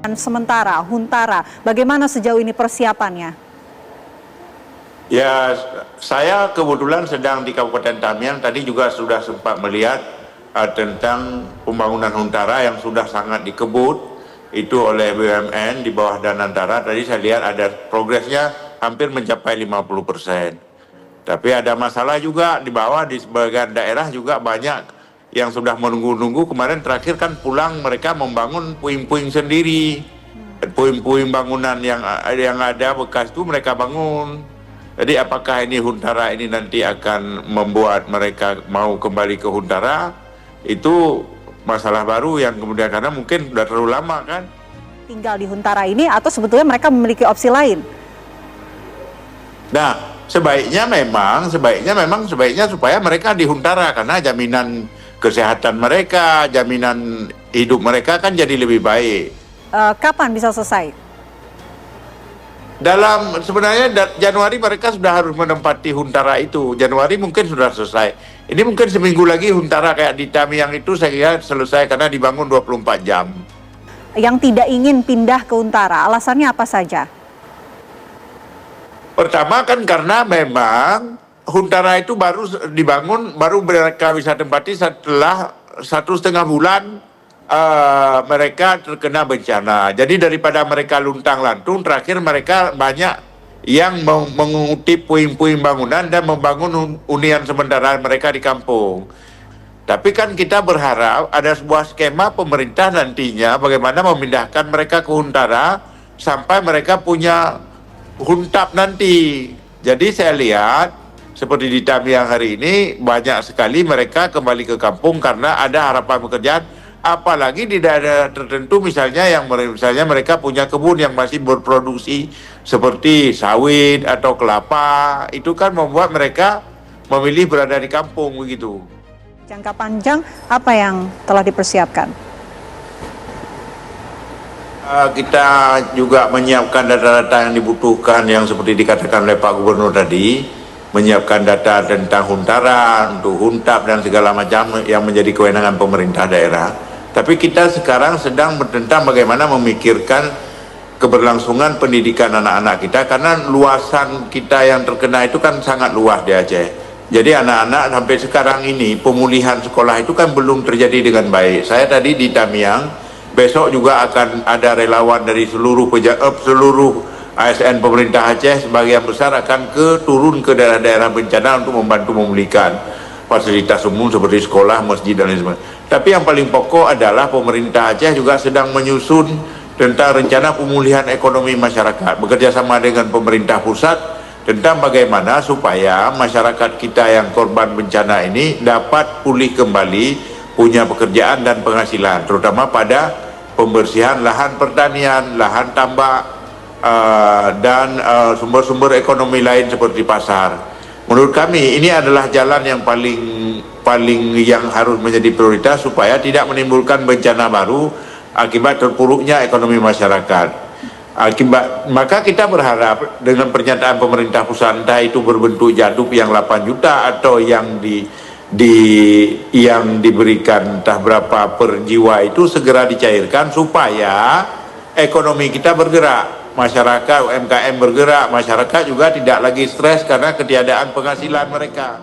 Sementara Huntara, bagaimana sejauh ini persiapannya? Ya, saya kebetulan sedang di Kabupaten Tamiang, tadi juga sudah sempat melihat tentang pembangunan Huntara yang sudah sangat dikebut itu oleh BUMN di bawah Danantara. Tadi saya lihat ada progresnya hampir mencapai 50%. Tapi ada masalah juga di bawah, di sebagian daerah juga banyak yang sudah menunggu-nunggu. Kemarin terakhir kan pulang mereka membangun puing-puing sendiri. Puing-puing bangunan yang ada bekas itu mereka bangun. Jadi apakah ini Huntara ini nanti akan membuat mereka mau kembali ke Huntara? Itu masalah baru yang kemudian karena mungkin sudah terlalu lama kan. Tinggal di Huntara ini atau sebetulnya mereka memiliki opsi lain? Nah, sebaiknya supaya mereka di Huntara karena jaminan kesehatan mereka, jaminan hidup mereka kan jadi lebih baik. Kapan bisa selesai? Sebenarnya Januari mereka sudah harus menempati Huntara itu. Januari mungkin sudah selesai. Ini mungkin seminggu lagi Huntara kayak di Tamiang itu saya kira selesai karena dibangun 24 jam. Yang tidak ingin pindah ke Huntara, alasannya apa saja? Pertama kan karena memang Huntara itu baru dibangun, baru mereka bisa tempati setelah 1,5 bulan mereka terkena bencana. Jadi daripada mereka luntang-lantung, terakhir mereka banyak yang mengutip puing-puing bangunan dan membangun hunian sementara mereka di kampung. Tapi kan kita berharap ada sebuah skema pemerintah nantinya bagaimana memindahkan mereka ke Huntara sampai mereka punya huntap nanti. Jadi saya lihat seperti di Tamiang hari ini banyak sekali mereka kembali ke kampung karena ada harapan pekerjaan. Apalagi di daerah tertentu misalnya mereka punya kebun yang masih berproduksi seperti sawit atau kelapa, itu kan membuat mereka memilih berada di kampung begitu. Jangka panjang apa yang telah dipersiapkan? Kita juga menyiapkan data-data yang dibutuhkan yang seperti dikatakan oleh Pak Gubernur tadi, menyiapkan data tentang Huntara, untuk huntap dan segala macam yang menjadi kewenangan pemerintah daerah. Tapi kita sekarang sedang tentang bagaimana memikirkan keberlangsungan pendidikan anak-anak kita karena luasan kita yang terkena itu kan sangat luas di Aceh. Jadi anak-anak sampai sekarang ini pemulihan sekolah itu kan belum terjadi dengan baik. Saya tadi di Tamiang, besok juga akan ada relawan dari seluruh ASN pemerintah Aceh, sebagian besar akan turun ke daerah-daerah bencana untuk membantu memulihkan fasilitas umum seperti sekolah, masjid dan lain sebagainya. Tapi yang paling pokok adalah pemerintah Aceh juga sedang menyusun tentang rencana pemulihan ekonomi masyarakat, bekerja sama dengan pemerintah pusat tentang bagaimana supaya masyarakat kita yang korban bencana ini dapat pulih kembali, punya pekerjaan dan penghasilan, terutama pada pembersihan lahan pertanian, lahan tambak, dan sumber-sumber ekonomi lain seperti pasar. Menurut kami ini adalah jalan yang paling yang harus menjadi prioritas supaya tidak menimbulkan bencana baru akibat terpuruknya ekonomi masyarakat. Maka kita berharap dengan pernyataan pemerintah pusat, entah itu berbentuk jaduk yang 8 juta atau yang yang diberikan entah berapa per jiwa itu segera dicairkan supaya ekonomi kita bergerak. Masyarakat UMKM bergerak, masyarakat juga tidak lagi stres karena ketiadaan penghasilan mereka.